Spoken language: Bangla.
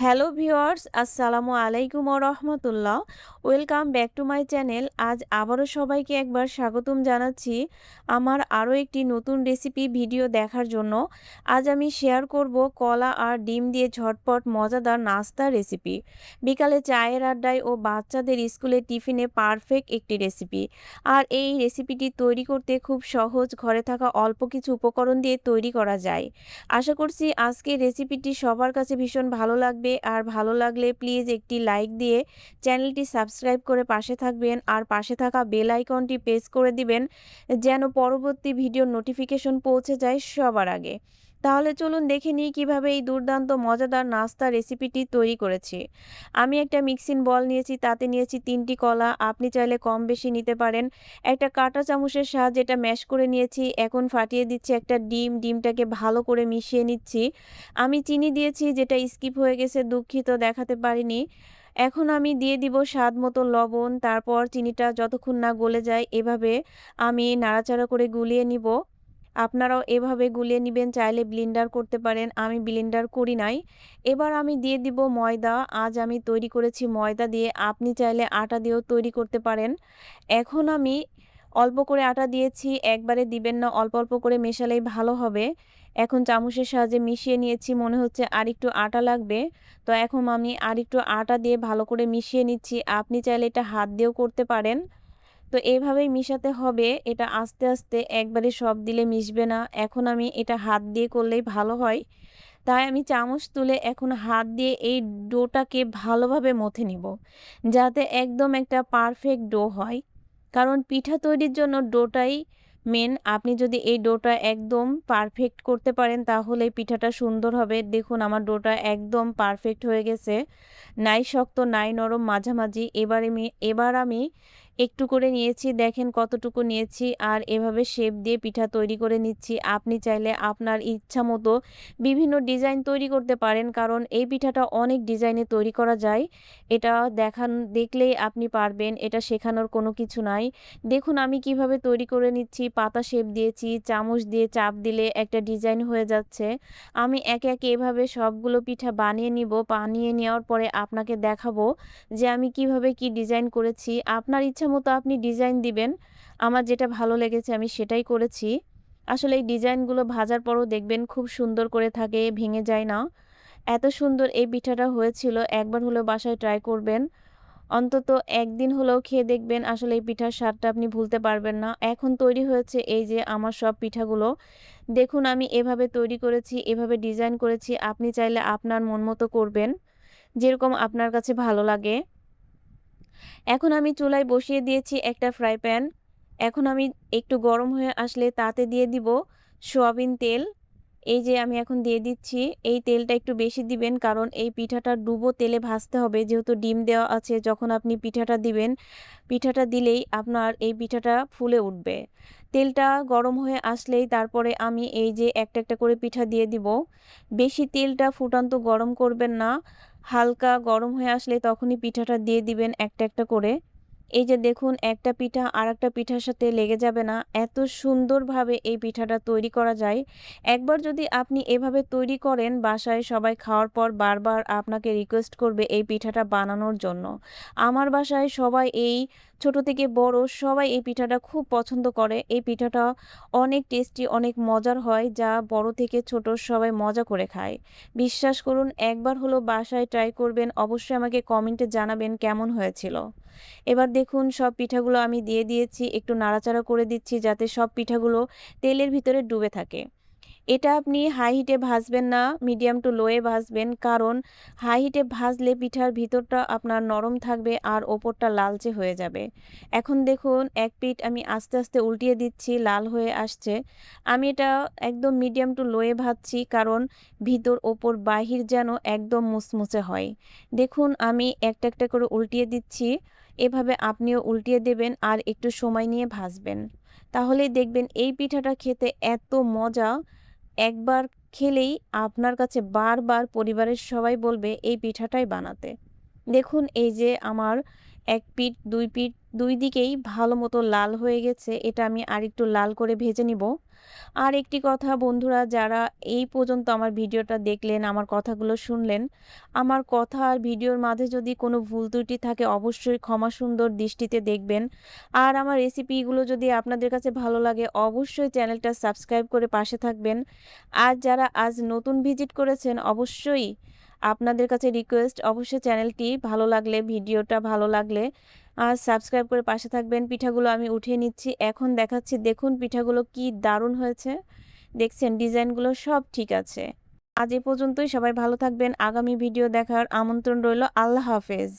হ্যালো ভিউয়ার্স, আসসালামু আলাইকুম রহমতুল্লাহ। Welcome back to my channel. আজ আবারও সবাইকে একবার স্বাগতম জানাচ্ছি আমার আরও একটি নতুন রেসিপি ভিডিও দেখার জন্য। আজ আমি শেয়ার করব কলা আর ডিম দিয়ে ঝটপট মজাদার নাস্তার রেসিপি। বিকালে চায়ের আড্ডায় ও বাচ্চাদের স্কুলের টিফিনে পারফেক্ট একটি রেসিপি। আর এই রেসিপিটি তৈরি করতে খুব সহজ, ঘরে থাকা অল্প কিছু উপকরণ দিয়ে তৈরি করা যায়। আশা করছি আজকের রেসিপিটি সবার কাছে ভীষণ ভালো লাগবে। আর ভালো লাগলে প্লিজ একটি লাইক দিয়ে চ্যানেলটি সাবস্ক্রাইব করে পাশে থাকবেন, আর পাশে থাকা বেল আইকনটি প্রেস করে দিবেন যেন পরবর্তী ভিডিওর নোটিফিকেশন পৌঁছে যায় সবার আগে। তাহলে চলুন দেখে নিই কীভাবে এই দুর্দান্ত মজাদার নাস্তা রেসিপিটি তৈরি করেছি। আমি একটা মিক্সিং বল নিয়েছি, তাতে নিয়েছি 3টি কলা। আপনি চাইলে কম বেশি নিতে পারেন। একটা কাঁটা চামচের সাহায্যে এটা ম্যাশ করে নিয়েছি। এখন ফাটিয়ে দিচ্ছি একটা ডিম। ডিমটাকে ভালো করে মিশিয়ে নিচ্ছি। আমি চিনি দিয়েছি, যেটা স্কিপ হয়ে গেছে, দুঃখিত, দেখাতে পারিনি। এখন আমি দিয়ে দিব স্বাদ মতো লবণ। তারপর চিনিটা যতক্ষণ না গলে যায় এভাবে আমি নাড়াচাড়া করে গুলিয়ে নিব। আপনারাও এভাবে গুলিয়ে নিবেন, চাইলে ব্লেন্ডার করতে পারেন, আমি ব্লেন্ডার করি নাই। এবার আমি দিয়ে দিব ময়দা। আজ আমি তৈরি করেছি ময়দা দিয়ে, আপনি চাইলে আটা দিয়েও তৈরি করতে পারেন। এখন আমি অল্প করে আটা দিয়েছি, একবারে দিবেন না, অল্প অল্প করে মেশালেই ভালো হবে। এখন চামচের সাহায্যে মিশিয়ে নিয়েছি, মনে হচ্ছে আরেকটু আটা লাগবে। তো এখন আমি আরেকটু আটা দিয়ে ভালো করে মিশিয়ে নিচ্ছি। আপনি চাইলে এটা হাত দিয়েও করতে পারেন। তো এইভাবেই মিশাতে হবে, এটা আস্তে আস্তে, একবারে সব দিলে মিশবে না। এখন আমি এটা হাত দিয়ে করলেই ভালো হয়। তাই আমি চামচ তুলে এখন হাত দিয়ে এই ডোটাকে ভালোভাবে মথে নিব, যাতে একদম একটা পারফেক্ট ডো হয়। কারণ পিঠা তৈরির জন্য ডোটাই মেন। আপনি যদি এই ডোটা একদম পারফেক্ট করতে পারেন তাহলে পিঠাটা সুন্দর হবে। দেখুন আমার ডোটা একদম পারফেক্ট হয়ে গেছে, নাই শক্ত নাই নরম, মাঝামাঝি। এবার আমি একটু করে নিয়েছি, দেখেন কতটুকু নিয়েছি, আর এভাবে শেপ দিয়ে পিঠা তৈরি করে নিচ্ছি। আপনি চাইলে আপনার ইচ্ছা মতো বিভিন্ন ডিজাইন তৈরি করতে পারেন, কারণ এই পিঠাটা অনেক ডিজাইনে তৈরি করা যায়। এটা দেখলেই আপনি পারবেন, এটা শেখানোর কোনো কিছু নাই। দেখুন আমি কিভাবে তৈরি করে নিচ্ছি, পাতা শেপ দিয়েছি, চামচ দিয়ে চাপ দিলে একটা ডিজাইন হয়ে যাচ্ছে। আমি একে একে এভাবে সবগুলো পিঠা বানিয়ে নিব। বানিয়ে নেওয়ার পরে আপনাকে দেখাবো যে আমি কিভাবে কি ডিজাইন করেছি। আপনার ইচ্ছা মতো আপনি ডিজাইন দিবেন। আমার যেটা ভালো লেগেছে আমি সেটাই করেছি। আসলে এই ডিজাইনগুলো ভাজার পরও দেখবেন খুব সুন্দর করে থাকে, ভেঙে যায় না। এত সুন্দর এই পিঠাটা হয়েছিল, একবার হলেও বাসায় ট্রাই করবেন। অন্তত একদিন হলেও খেয়ে দেখবেন, আসলে এই পিঠার স্বাদটা আপনি ভুলতে পারবেন না। এখন তৈরি হয়েছে এই যে আমার সব পিঠাগুলো। দেখুন আমি এভাবে তৈরি করেছি, এভাবে ডিজাইন করেছি। আপনি চাইলে আপনার মন মতো করবেন, যেরকম আপনার কাছে ভালো লাগে। এখন আমি চুলায় বসিয়ে দিয়েছি একটা ফ্রাই প্যান। এখন আমি একটু গরম হয়ে আসলে তাতে দিয়ে দিব সয়াবিন তেল। এই যে আমি এখন দিয়ে দিচ্ছি। এই তেলটা একটু বেশি দিবেন, কারণ এই পিঠাটা ডুবো তেলে ভাজতে হবে, যেহেতু ডিম দেওয়া আছে। যখন আপনি পিঠাটা দিবেন, পিঠাটা দিলেই আপনার এই পিঠাটা ফুলে উঠবে। তেলটা গরম হয়ে আসলেই তারপরে আমি এই যে একটা একটা করে পিঠা দিয়ে দিব। বেশি তেলটা ফুটান্ত গরম করবেন না, হালকা গরম হয়ে আসলে তখনই পিঠাটা দিয়ে দিবেন একটা একটা করে। এই যে দেখুন একটা পিঠা আরেকটা পিঠার সাথে লেগে যাবে না, এত সুন্দরভাবে এই পিঠাটা তৈরি করা যায়। একবার যদি আপনি এভাবে তৈরি করেন, বাসায় সবাই খাওয়ার পর বারবার আপনাকে রিকোয়েস্ট করবে এই পিঠাটা বানানোর জন্য। আমার বাসায় সবাই, এই ছোট থেকে বড় সবাই এই পিঠাটা খুব পছন্দ করে। এই পিঠাটা অনেক টেস্টি, অনেক মজার হয়, যা বড় থেকে ছোট সবাই মজা করে খায়। বিশ্বাস করুন, একবার হলো বাসায় ট্রাই করবেন, অবশ্যই আমাকে কমেন্টে জানাবেন কেমন হয়েছিল। এবার দেখুন সব পিঠাগুলো আমি দিয়ে দিয়েছি, একটু নাড়াচাড়া করে দিচ্ছি যাতে সব পিঠাগুলো তেলের ভিতরে ডুবে থাকে। এটা আপনি হাই হিটে ভাজবেন না, মিডিয়াম টু লোয়ে ভাজবেন, কারণ হাই হিটে ভাজলে পিঠার ভিতরটা আপনার নরম থাকবে আর ওপরটা লালচে হয়ে যাবে। এখন দেখুন এক পিঠ আমি আস্তে আস্তে উল্টিয়ে দিচ্ছি, লাল হয়ে আসছে। আমি এটা একদম মিডিয়াম টু লোয়ে ভাজছি, কারণ ভিতর ওপর বাহির যেন একদম মুচমুচে হয়। দেখুন আমি একটা একটা করে উল্টিয়ে দিচ্ছি। এভাবে আপনিও উল্টিয়ে দেবেন আর একটু সময় নিয়ে ভাজবেন। তাহলেই দেখবেন এই পিঠাটা খেতে এত মজা, একবার খেলেই আপনার কাছে বারবার পরিবারের সবাই বলবে এই পিঠাটাই বানাতে। দেখুন এই যে আমার ১ পিঠ ২ পিঠ দুই দিকেই ভালো মতো লাল হয়ে গেছে। এটা আমি আরেকটু লাল করে ভেজে নিব। আর একটি কথা বন্ধুরা, যারা এই পর্যন্ত আমার ভিডিওটা দেখলেন, আমার কথাগুলো শুনলেন, আমার কথা আর ভিডিওর মাঝে যদি কোনো ভুল ত্রুটি থাকে অবশ্যই ক্ষমা সুন্দর দৃষ্টিতে দেখবেন। আর আমার রেসিপিগুলো যদি আপনাদের কাছে ভালো লাগে অবশ্যই চ্যানেলটা সাবস্ক্রাইব করে পাশে থাকবেন। আর যারা আজ নতুন ভিজিট করেছেন অবশ্যই আপনাদের কাছে রিকোয়েস্ট, অবশ্যই চ্যানেলটি ভালো লাগলে, ভিডিওটা ভালো লাগলে সাবস্ক্রাইব করে পাশে থাকবেন। পিঠাগুলো আমি উঠিয়ে নিচ্ছি। এখন দেখাচ্ছি, দেখুন পিঠাগুলো কি দারুণ হয়েছে। দেখছেন ডিজাইনগুলো সব ঠিক আছে। আজ এ পর্যন্তই। সবাই ভালো থাকবেন। আগামী ভিডিও দেখার আমন্ত্রণ রইল। আল্লাহ হাফেজ।